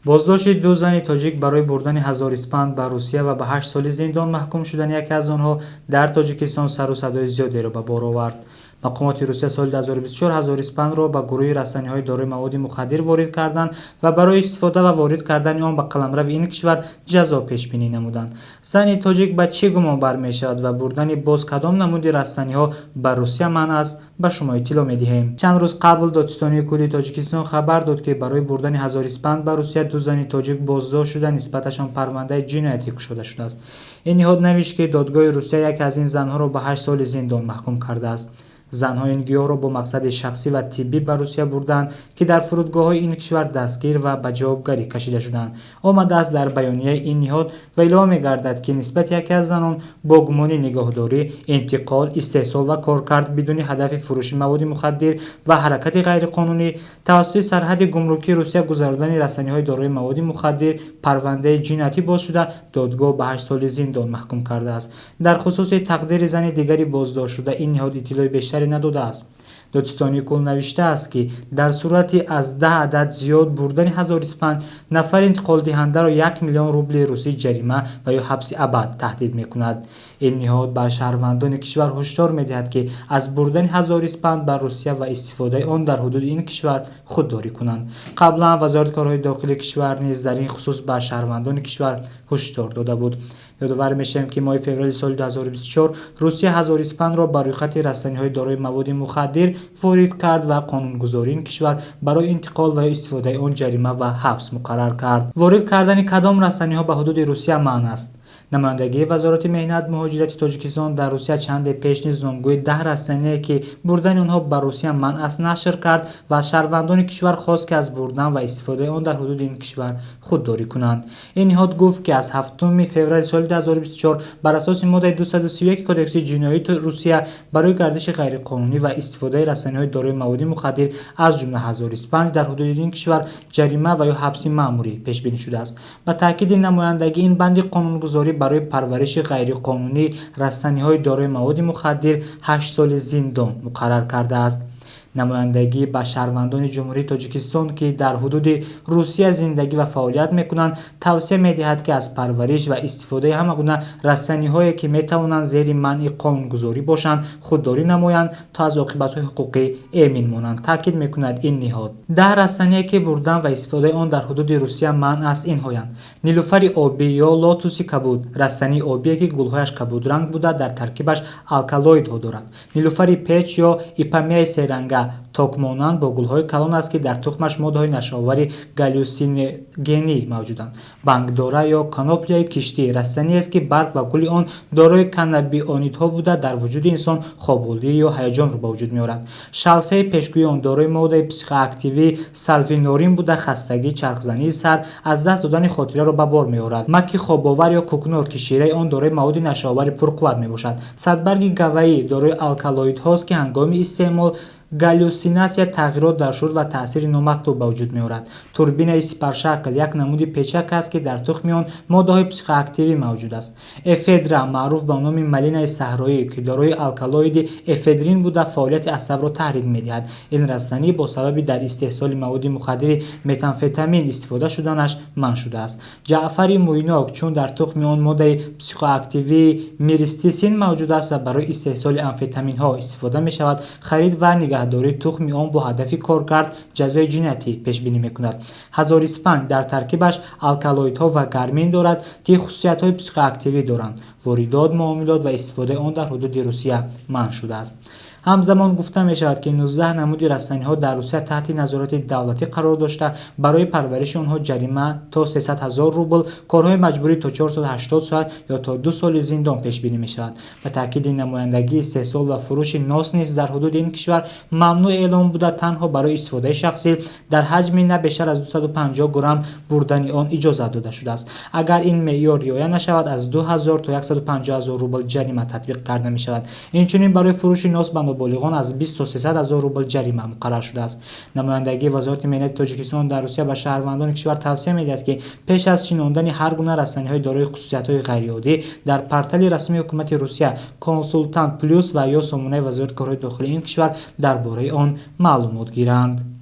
بازداشت دو زن تاجیک برای بردن هزار اسپند به روسیه و به 8 سال زندان محکوم شدن یکی از آنها در تاجیکستان سر و صدای زیادی را به بار آورد. مقامات روسیه سال 2024 هزار اسپند را به گروه رسانه‌های دارای مواد مخدر وارد کردند و برای استفاده و وارد کردن آن به قلمرو این کشور جزا پیش بینی نمودند. زن تاجیک به چه گمان برمی‌شود و بردن باز کدام نمود رسانه‌ها به روسیه منع است؟ به شما اطلاع می‌دهیم. چند روز قبل دادستانی کلی تاجیکستان خبر داد که برای بردن هزار اسپند به روسیه دو زن تاجیک بازداشت شده، نسبتشان پرونده جنایتی گشوده شده است. این نهاد نوشت که دادگاه روسیه یک از این زنها را به 8 سال زندان محکوم کرده است. زنها این گیاه را با مقصد شخصی و طبی به روسیه بردند که در فرودگاه‌های این کشور دستگیر و به جوابگری کشیده شدند. آمده است در بیانیه این نهاد و اعلام می‌گردد که نسبت یکی از زنان با گمان نگهداری، انتقال، استحصال و کارکرد بدون هدف فروش مواد مخدر و حرکت غیرقانونی توسط سرحد گمرکی روسیه گذراندن رسانه‌های دارای مواد مخدر پرونده جنایتی باز شده، دادگاه به 8 سال زندان محکوم کرده است. در خصوص تقدیر زن دیگری بازداشت شده این نهاد اطلاع بیشتری نداده است. دادستانی کل نوشته است که در صورتی از 10 عدد زیاد بردن هزار اسپند، نفر انتقال دهنده را 1 میلیون روبل روسی جریمه و یا حبس ابد تهدید می‌کند. این نهاد به شهروندان کشور هشدار می‌دهد که از بردن هزار اسپند به روسیه و استفاده آن در حدود این کشور خودداری کنند. قبلا وزارت کارهای داخلی کشور نیز در این خصوص به شهروندان کشور هشدار داده بود. یادآور می‌شویم که ماه فوریه سال 2024 روسیه هزار اسپند را بر روی خط رسانه‌های دارای مواد مخدر وارد کرد و قانونگذاری این کشور برای انتقال و استفاده آن جریمه و حبس مقرر کرد. وارد کردن کدام رسانه‌ها به حدود روسیه منع است؟ نمایندگی وزارت مهنت مهاجرت تاجیکستان در روسیه چند پیش نیز نامگوی 10 رسانه که بردن آنها به روسیه منع است نشر کرد و از شهروندان کشور خواست که از بردن و استفاده آن در حدود این کشور خودداری کنند. این نهاد گفت که از 7 فوریه سال 2024 بر اساس ماده 231 کدکس جنایی روسیه برای گردش غیرقانونی و استفاده رسانه‌های دارای مواد مخدر از جمله هزار اسپند در حدود این کشور جریمه و یا حبس مأموری پیش بینی شده است. با تاکید نمایندگی این بند قانونگذاری برای پرورش غیرقانونی رسانه‌های دارای مواد مخدر 8 سال زندان مقرر کرده است. نمایندگی به شهروندان جمهوری تاجیکستان که در حدود روسیه زندگی و فعالیت میکنند توصیه میدهد که از پرورش و استفاده همگونه رسانه‌هایی که میتوانند زیر منع قانونگذاری باشند خودداری نمایند تا از عاقبت‌های حقوقی امن مانند. تاکید میکند این نهاد 10 رسانه‌ای که بردن و استفاده آن در حدود روسیه منع است اینهایند: نیلوفر آبی یا لاتوس کبود، رسانه آبی که گل‌هایش کبود رنگ بوده در ترکیبش الکالویدها دارد. نیلوفر پیچ یا ایپامیای سرنگا تاکمانند با گل‌های کلان است که در تخمش ماده‌های نش‌آور گلوسینگنی موجودند. بانکداره یا کانوپلیای کشتی رسانه‌ای است که برگ و گل آن دارای کانابینوئیدها بوده در وجود انسان خواب‌آلودگی یا هیجان را به وجود می‌آورد. شلفه پیشگویی آن دارای مواد پسیخواکتیو سالوینورین بوده خستگی، چرخزنی سر، از دست دادن خاطره را به بار می‌آورد. مک خواب‌آور یا کوکنور که شیره آن دارای مواد نش‌آور پرقوت میباشد. صدبرگ گوایی دارای الکالویدهاست که هنگام استعمال گلوسیناسیا تغییرات در شور و تاثیر نامطلوب به وجود می‌آورد. توربین سپرشکل یک نمود پیچک است که در تخم آن ماده‌های پسیخواکتیو موجود است. افدرا معروف به نام ملین صحرایی که دارای الکالوید افدرین بوده فعالیت عصب را تحریک می‌دهد. این رسانه با سبب در استحصال مواد مخدر متامفتامین استفاده شدنش منع شده است. جعفر مویناک چون در تخم آن ماده پسیخواکتیو میرستیسین موجود است و برای استحصال آمفتامین‌ها استفاده می‌شود، خرید و نگهداری تخم آن با هدف کارکرد جزای جنایتی پیش بینی می‌کند. هزار اسپند در ترکیبش الکالویدها و گرمین دارد که خصوصیت‌های پسیخواکتیو دارند. واردات، معاملات و استفاده آن در حدود روسیه منع شده است. همزمان گفته می شود که 19 نمود رسانه‌ها در روسیه تحت نظارت دولتی قرار داشته برای پرورش آنها جریمه تا 300,000 روبل، کارهای مجبوری تا 480 ساعت یا تا 2 سال زندان پیش بینی می شود. به تاکید نمایندگی استحصال و فروش ناس نیز در حدود این کشور ممنوع اعلام بوده، تنها برای استفاده شخصی در حجم نه بیشتر از 250 گرم بردن آن اجازه داده شده است. اگر این معیار رعایت نشود از 2000 تا 150,000 روبل جریمه تطبیق کرده می شود. اینچنین برای فروش ناس بالغان از 20 تا 300,000 روبل جریمه مقرر شده است. نمایندگی وزارت مهنت تاجیکستان در روسیه به شهروندان کشور توصیه می‌دهد که پیش از شناختن هر گونه رسانه‌های دارای خصوصیت‌های غیرعادی در پورتال رسمی حکومت روسیه کنسولتانت پلوس و یا سامانه وزارت کارهای داخلی این کشور درباره آن معلومات گیرند.